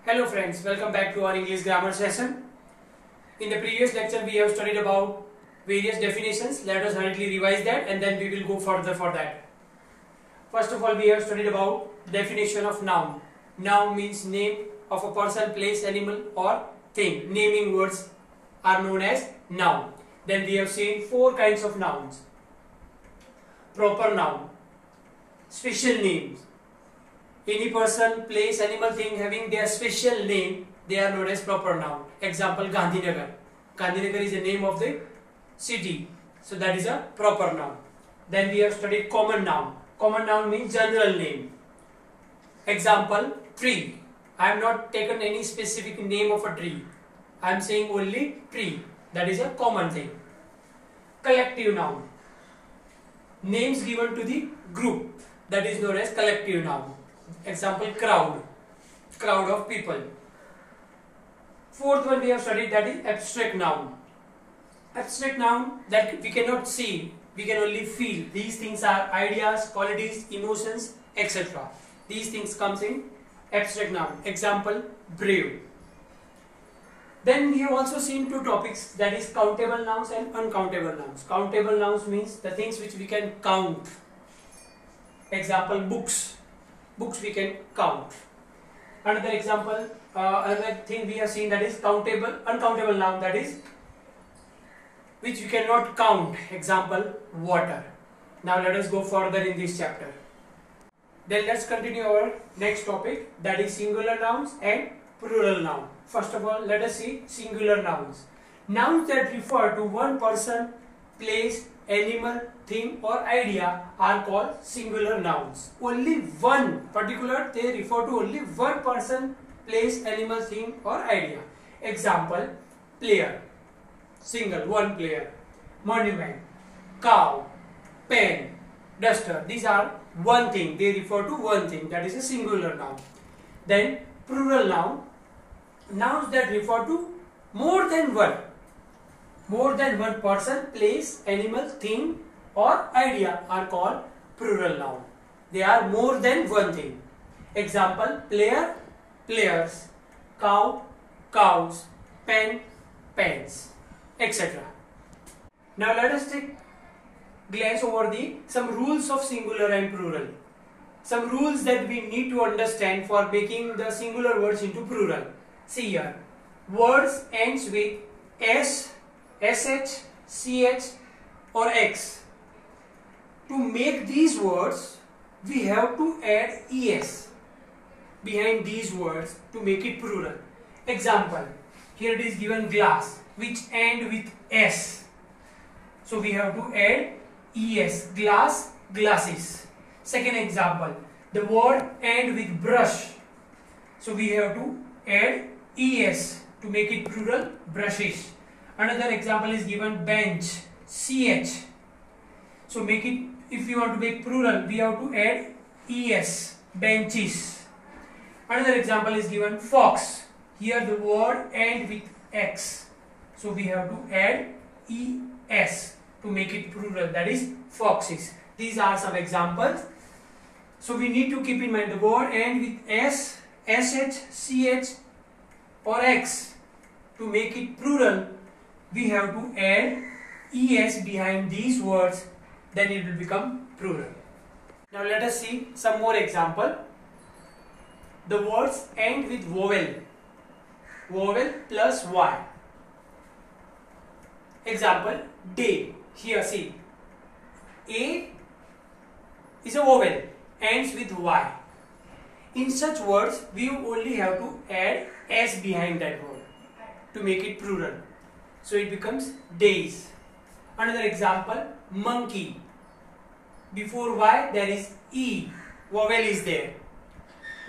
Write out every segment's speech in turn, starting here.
Hello friends, welcome back to our English grammar session. In the previous lecture we have studied about various definitions. Let us hurriedly revise that and then we will go further for that. First of all, we have studied about the definition of noun. Noun means name of a person, place, animal or thing. Naming words are known as noun. Then we have seen four kinds of nouns. Proper noun, special names. Any person, place, animal, thing having their special name, they are known as proper noun. Example, Gandhinagar. Gandhinagar is the name of the city. So that is a proper noun. Then we have studied common noun. Common noun means general name. Example, tree. I have not taken any specific name of a tree. I am saying only tree. That is a common thing. Collective noun. Names given to the group. That is known as collective noun. Example, crowd. Crowd of people. Fourth one we have studied, that is abstract noun. Abstract noun that we cannot see, we can only feel. These things are ideas, qualities, emotions, etc. These things comes in abstract noun. Example, brave. Then we have also seen two topics, that is countable nouns and uncountable nouns. Countable nouns means the things which we can count. Example, books. Books we can count. Another example, another thing we have seen, that is uncountable noun, that is which we cannot count. Example, water. Now let us go further in this chapter. Then let's continue our next topic, that is singular nouns and plural noun. First of all, let us see singular nouns. Nouns that refer to one person, place, animal, thing or idea are called singular nouns. Only one particular, they refer to only one person, place, animal, thing or idea. Example, player, single, one player. Monument, cow, pen, duster. These are one thing, they refer to one thing, that is a singular noun. Then plural noun, nouns that refer to more than one. More than one person, place, animal, thing or idea are called plural noun. They are more than one thing. Example, player, players, cow, cows, pen, pens, etc. Now let us glance over some rules of singular and plural. Some rules that we need to understand for making the singular words into plural. See here, words ends with s, sh, ch or x. To make these words, we have to add es behind these words to make it plural. Example, here it is given glass, which end with s. So we have to add es, glass, glasses. Second example, the word end with brush. So we have to add es to make it plural, brushes. Another example is given bench, ch. So make it, if you want to make plural, we have to add es, benches. Another example is given fox. Here the word end with x. So we have to add es to make it plural, that is foxes. These are some examples. So we need to keep in mind the word end with s, sh, ch or x. To make it plural, we have to add es behind these words, then it will become plural. Now let us see some more example. The words end with vowel. Vowel plus y. Example, day. Here see, a is a vowel, ends with y. In such words, we only have to add s behind that word to make it plural. So it becomes days. Another example, monkey. Before y there is e, vowel is there.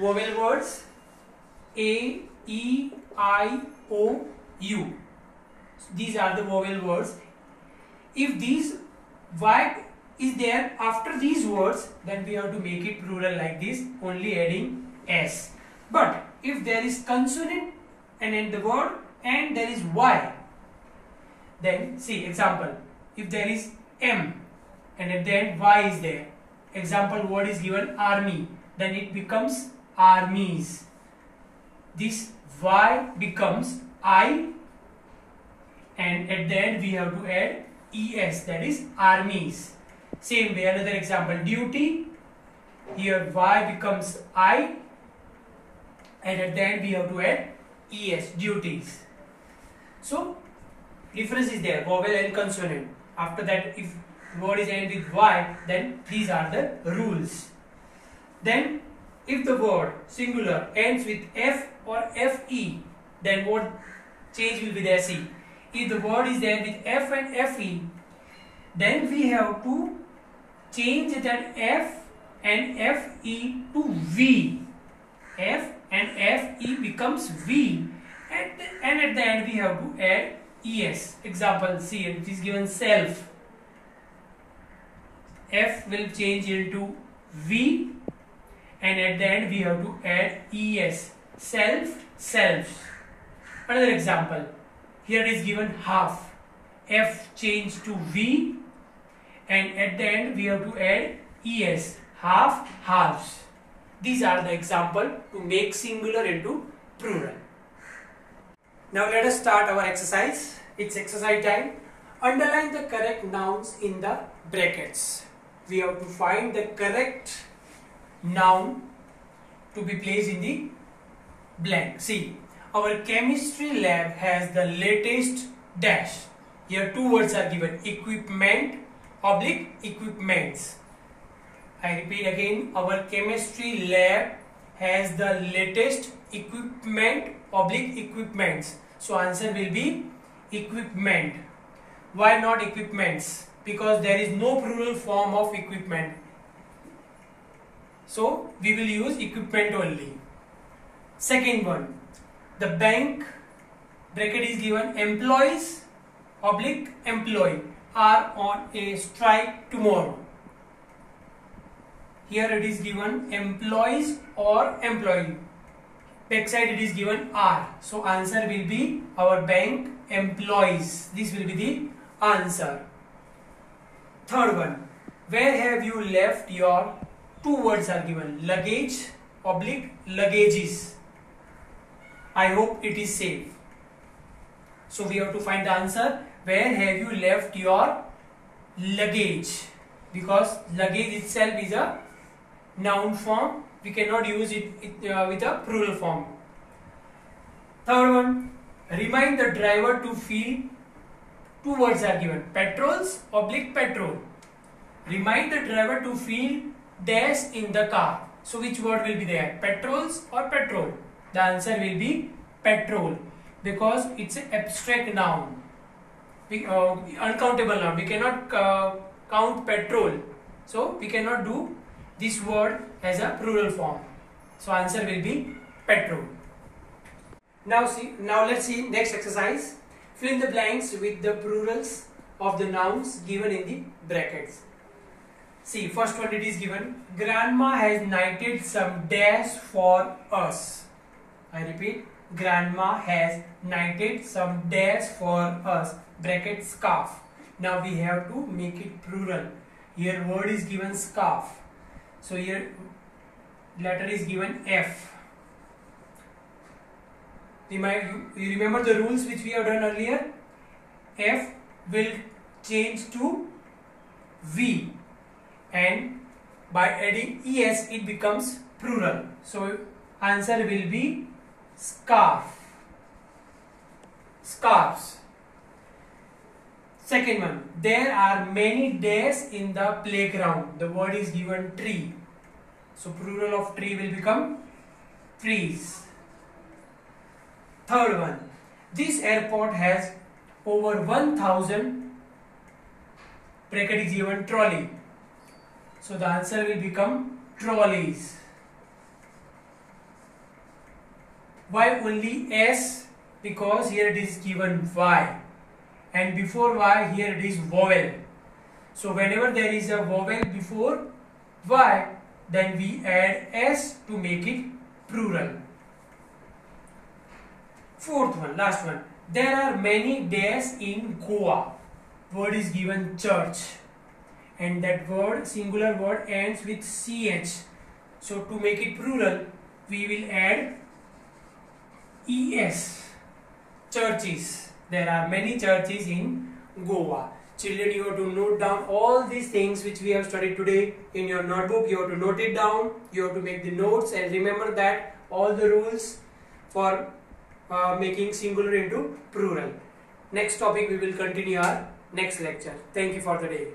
Vowel words a, e, I, o, u. These are the vowel words. If these y is there after these words, then we have to make it plural like this, only adding s. But if there is consonant and in the word and there is y, then see example, if there is m and at the end y is there, example word is given army, then it becomes armies. this Y becomes I, and at the end we have to add ES, that is armies. Same way, another example, duty. Here Y becomes I, and at the end we have to add ES, duties. So difference is there, vowel and consonant. After that, if word is ended with Y, then these are the rules. Then if the word singular ends with F or FE, then what change will be there? See, if the word is there with F and FE, then we have to change that F and FE to V. F and FE becomes V, and at the end we have to add ES. Example, see, it is given self. F will change into V, and at the end we have to add ES. Self, selves. Another example, here it is given half. F change to V, and at the end we have to add ES. Half, halves. These are the example to make singular into plural. Now let us start our exercise. It's exercise time. Underline the correct nouns in the brackets. We have to find the correct noun to be placed in the blank. See, our chemistry lab has the latest dash. Here two words are given, equipment oblique equipments. I repeat again, our chemistry lab has the latest equipment oblique equipments. So answer will be equipment. Why not equipments? Because there is no plural form of equipment. So we will use equipment only. Second one, the bank bracket is given, employees oblique employee are on a strike tomorrow. Here it is given employees or employee. Backside it is given are. So answer will be our bank employees. This will be the answer. Third one, where have you left your, two words are given, luggage oblique luggages. I hope it is safe. So we have to find the answer, where have you left your luggage, because luggage itself is a noun form. We cannot use it with a plural form. Third one, remind the driver to fill, two words are given, petrols oblique petrol. Remind the driver to fill dash in the car. So which word will be there, petrols or petrol? The answer will be petrol, because it's an abstract noun, uncountable noun. We cannot count petrol, so we cannot do this word as a plural form. So answer will be petrol. Now let's see next exercise. Fill in the blanks with the plurals of the nouns given in the brackets. See, first one it is given, grandma has knitted some dash for us. I repeat, grandma has knitted some dash for us, bracket scarf. Now we have to make it plural. Here word is given scarf. So here letter is given F. You remember the rules which we have done earlier? F will change to V, and by adding ES it becomes plural. So answer will be scarf. Scarves. Second one, there are many days in the playground. The word is given tree. So plural of tree will become trees. Third one, this airport has over 1000 bracket is given trolley. So the answer will become trolleys. Why only S? Because here it is given Y, and before Y here it is vowel. So whenever there is a vowel before Y, then we add S to make it plural. Fourth one, last one, there are many days in Goa. Word is given church, and that word, singular word, ends with CH. So to make it plural, we will add ES. Churches. There are many churches in Goa. Children, you have to note down all these things which we have studied today in your notebook. You have to note it down. You have to make the notes and remember that all the rules for making singular into plural. Next topic we will continue our next lecture. Thank you for the day.